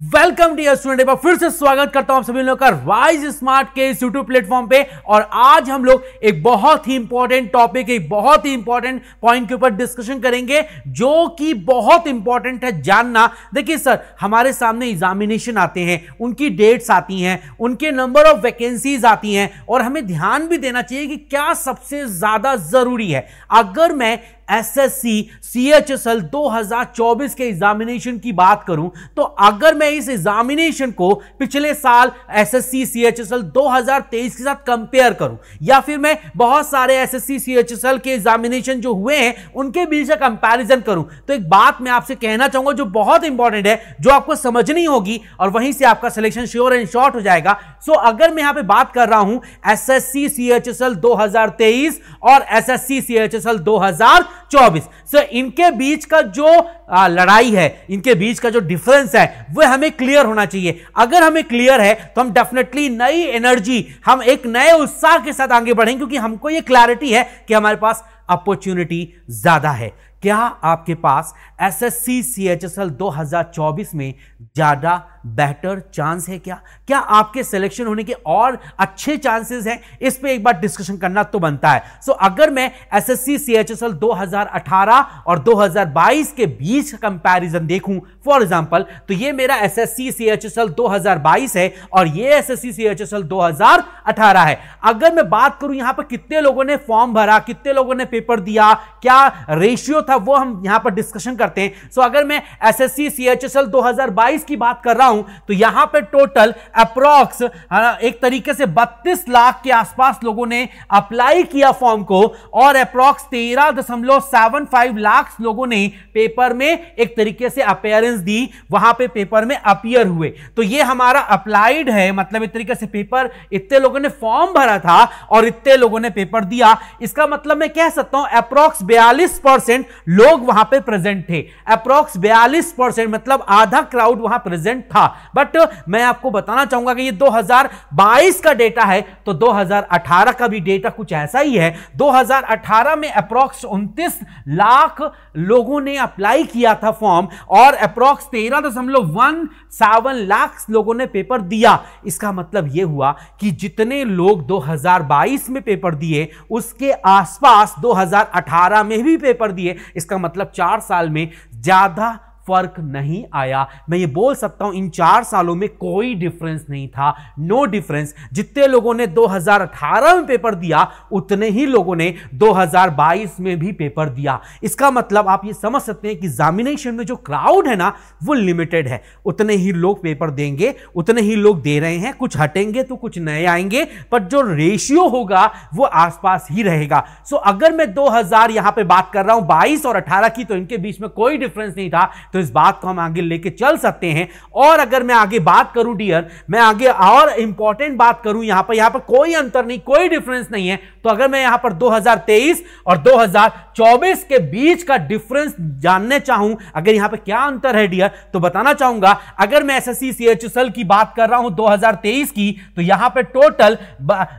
Welcome dear student, एक बार फिर से स्वागत करता हूं आप सभी लोगों का राइज स्मार्ट के इस यूट्यूब प्लेटफॉर्म पे। और आज हम लोग एक बहुत ही इंपॉर्टेंट टॉपिक, एक बहुत ही इंपॉर्टेंट पॉइंट के ऊपर डिस्कशन करेंगे जो कि बहुत इंपॉर्टेंट है जानना। देखिए सर, हमारे सामने एग्जामिनेशन आते हैं, उनकी डेट्स आती हैं, उनके नंबर ऑफ वैकेंसीज आती हैं और हमें ध्यान भी देना चाहिए कि क्या सबसे ज्यादा जरूरी है। अगर मैं एसएससी सीएचएसएल 2024 के एग्जामिनेशन की बात करूं तो अगर मैं इस एग्जामिनेशन को पिछले साल एसएससी सीएचएसएल 2023 के साथ कंपेयर करूं या फिर मैं बहुत सारे एसएससी सीएचएसएल के एग्जामिनेशन जो हुए हैं उनके बीच का कंपैरिजन करूं तो एक बात मैं आपसे कहना चाहूंगा जो बहुत इंपॉर्टेंट है, जो आपको समझनी होगी और वहीं से आपका सिलेक्शन श्योर एंड शॉर्ट हो जाएगा। सो अगर मैं यहां पे बात कर रहा हूं एसएससी सीएचएसएल 2023 और एसएससी सीएचएसएल 2024, सो इनके बीच का जो लड़ाई है, इनके बीच का जो डिफरेंस है वो हमें क्लियर होना चाहिए। अगर हमें क्लियर है तो हम डेफिनेटली नई एनर्जी, हम एक नए उत्साह के साथ आगे बढ़ेंगे क्योंकि हमको ये क्लैरिटी है कि हमारे पास अपॉर्चुनिटी ज्यादा है। क्या आपके पास एसएससी सीएचएसएल 2024 में ज्यादा बेटर चांस है? क्या आपके सिलेक्शन होने के और अच्छे चांसेस हैं? इस पे एक बार डिस्कशन करना तो बनता है। सो अगर मैं एसएससी सीएचएसएल 2018 और 2022 के बीच कंपैरिजन देखूं फॉर एग्जांपल, तो ये मेरा एसएससी सीएचएसएल 2022 है और ये एसएससी सीएचएसएल 2018 है। अगर मैं बात करूं यहां पर कितने लोगों ने फॉर्म भरा, कितने लोगों ने पेपर दिया, क्या रेशियो था, वो हम यहां पर डिस्कशन करते हैं। सो अगर मैं एसएससी सीएचएसएल 2022 की बात कर रहा हूं तो यहां पे टोटल अप्रॉक्स एक तरीके से 32 लाख के आसपास लोगों ने अप्लाई किया फॉर्म को और अप्रॉक्स 13.75 लाख लोगों ने पेपर में एक तरीके से अपीयरेंस दी, वहां पे पेपर में अपीयर हुए। तो ये हमारा अप्लाइड है, मतलब एक तरीके से पेपर, इतने लोगों ने फॉर्म भरा था और इतने लोगों ने पेपर दिया। इसका मतलब मैं कह सकता हूं अप्रॉक्स 42% लोग वहां पे प्रेजेंट थे। अप्रॉक्स 42% मतलब आधा क्राउड वहां प्रेजेंट था। बट मैं आपको बताना चाहूंगा कि ये 2022 का डेटा है तो 2018 का भी डेटा कुछ ऐसा ही है। 2018 में अप्रॉक्स 29 लाख लोगों ने अप्लाई किया था फॉर्म और अप्रॉक्स 13.17 लाख लोगों ने पेपर दिया। इसका मतलब यह हुआ कि जितने लोग 2022 में पेपर दिए उसके आसपास 2018 में भी पेपर दिए। इसका मतलब 4 साल में ज्यादा फर्क नहीं आया। मैं ये बोल सकता हूं इन 4 सालों में कोई डिफरेंस नहीं था, नो डिफरेंस। जितने लोगों ने 2018 में पेपर दिया उतने ही लोगों ने 2022 में भी पेपर दिया। इसका मतलब आप ये समझ सकते हैं कि एग्जामिनेशन में जो क्राउड है ना वो लिमिटेड है। उतने ही लोग पेपर देंगे, उतने ही लोग दे रहे हैं, कुछ हटेंगे तो कुछ नए आएंगे, पर जो रेशियो होगा वो आसपास ही रहेगा। सो अगर मैं 2000 यहां पे बात कर रहा हूं 22 और 18 की, तो इनके बीच में कोई डिफरेंस नहीं था, तो इस बात को हम आगे लेके चल सकते हैं। और अगर मैं आगे बात करूं डियर, मैं आगे और इंपॉर्टेंट बात करूं, यहां पर कोई अंतर नहीं, कोई डिफरेंस नहीं है। तो अगर मैं यहां पर 2023 और 2024 के बीच का डिफरेंस जानने चाहूं, अगर यहां पर क्या अंतर है डियर, तो बताना चाहूंगा। अगर मैं एसएससी सीएचएसएल की बात कर रहा हूं 2023 की, तो यहां पर टोटल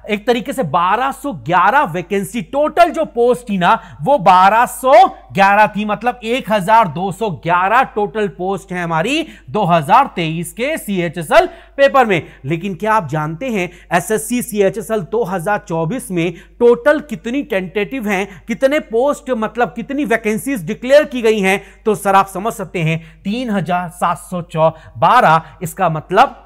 एक तरीके से 1211 वैकेंसी, टोटल जो पोस्ट थी ना वो 1211 थी, मतलब 1211 टोटल पोस्ट है हमारी 2023 के सीएचएसएल पेपर में। लेकिन क्या आप जानते हैं एसएससी सीएचएसएल 2024 में टोटल कितनी टेंटेटिव हैं, कितने पोस्ट, मतलब कितनी वैकेंसीज डिक्लेयर की गई हैं? तो सर आप समझ सकते हैं 3712। इसका मतलब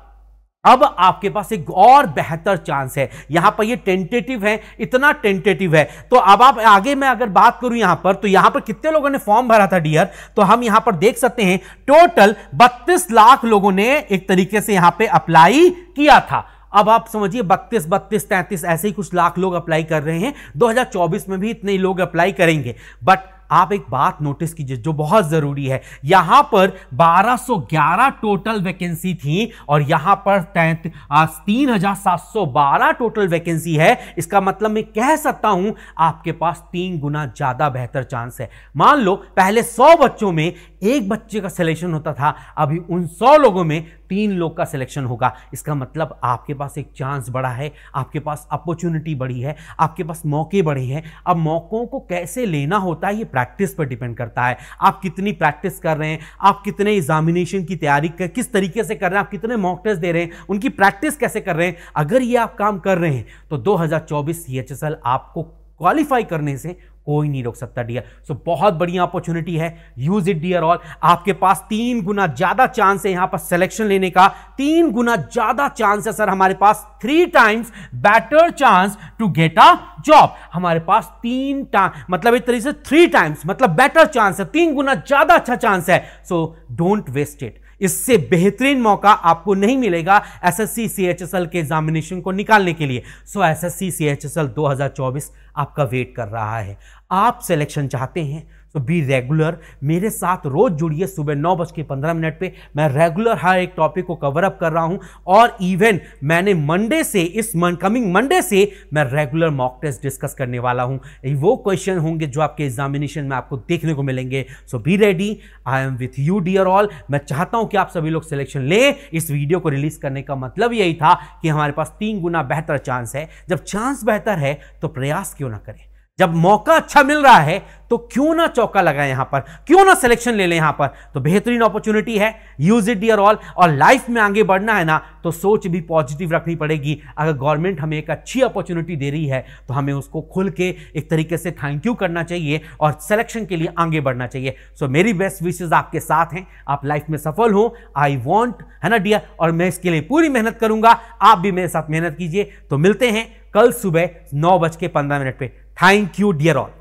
अब आपके पास एक और बेहतर चांस है। यहां पर ये टेंटेटिव है, इतना टेंटेटिव है। तो अब आप आगे मैं अगर बात करूं यहां पर, तो यहां पर कितने लोगों ने फॉर्म भरा था डियर, तो हम यहां पर देख सकते हैं टोटल 32 लाख लोगों ने एक तरीके से यहां पे अप्लाई किया था। अब आप समझिए 32, 33 ऐसे ही कुछ लाख लोग अप्लाई कर रहे हैं। 2024 में भी इतने ही लोग अप्लाई करेंगे। बट आप एक बात नोटिस कीजिए जो बहुत जरूरी है, यहां पर 1211 टोटल वैकेंसी थी और यहां पर 3712 टोटल वैकेंसी है। इसका मतलब मैं कह सकता हूं आपके पास 3 गुना ज्यादा बेहतर चांस है। मान लो पहले 100 बच्चों में एक बच्चे का सिलेक्शन होता था, अभी उन 100 लोगों में 3 लोग का सिलेक्शन होगा। इसका मतलब आपके पास एक चांस बढ़ा है, आपके पास अपॉर्चुनिटी बढ़ी है, आपके पास मौके बढ़े हैं। अब मौकों को कैसे लेना होता है ये प्रैक्टिस पर डिपेंड करता है। आप कितनी प्रैक्टिस कर रहे हैं, आप कितने एग्जामिनेशन की तैयारी किस तरीके से कर रहे हैं, आप कितने मॉक टेस्ट दे रहे हैं, उनकी प्रैक्टिस कैसे कर रहे हैं। अगर ये आप काम कर रहे हैं तो 2024 CHSL आपको क्वालिफाई करने से कोई नहीं रोक सकता डियर। सो बहुत बढ़िया अपॉर्चुनिटी है, यूज इट डियर ऑल। आपके पास 3 गुना ज्यादा चांस है यहां पर सिलेक्शन लेने का, 3 गुना ज्यादा चांस है सर हमारे पास, 3 times better chance to get a job. हमारे पास 3 मतलब एक तरीके से 3 टाइम्स मतलब बेटर चांस है, 3 गुना ज्यादा अच्छा चांस है। So don't waste it. इससे बेहतरीन मौका आपको नहीं मिलेगा SSC CHSL के एग्जामिनेशन को निकालने के लिए। सो SSC CHSL 2024 आपका वेट कर रहा है। आप सिलेक्शन चाहते हैं तो बी रेगुलर, मेरे साथ रोज जुड़िए सुबह 9:15 पे। मैं रेगुलर हर एक टॉपिक को कवर अप कर रहा हूं और इवन मैंने मंडे से, इस कमिंग मंडे से मैं रेगुलर मॉक टेस्ट डिस्कस करने वाला हूं। वो क्वेश्चन होंगे जो आपके एग्जामिनेशन में आपको देखने को मिलेंगे। So be ready, I am with you dear all. मैं चाहता हूं कि आप सभी लोग सिलेक्शन लें। इस वीडियो को रिलीज करने का मतलब यही था कि हमारे पास 3 गुना बेहतर चांस है। जब चांस बेहतर है तो प्रयास क्यों ना करें, जब मौका अच्छा मिल रहा है तो क्यों ना चौका लगाएं यहां पर, क्यों ना सिलेक्शन ले लें यहां पर। तो बेहतरीन अपॉर्चुनिटी है, यूज इट डियर ऑल। और लाइफ में आगे बढ़ना है ना तो सोच भी पॉजिटिव रखनी पड़ेगी। अगर गवर्नमेंट हमें एक अच्छी अपॉर्चुनिटी दे रही है तो हमें उसको खुल के एक तरीके से थैंक यू करना चाहिए और सिलेक्शन के लिए आगे बढ़ना चाहिए। सो मेरी बेस्ट विशेस आपके साथ हैं, आप लाइफ में सफल हो, आई वॉन्ट, है ना डियर। और मैं इसके लिए पूरी मेहनत करूंगा, आप भी मेरे साथ मेहनत कीजिए। तो मिलते हैं कल सुबह 9:15 पे। Thank you dear all.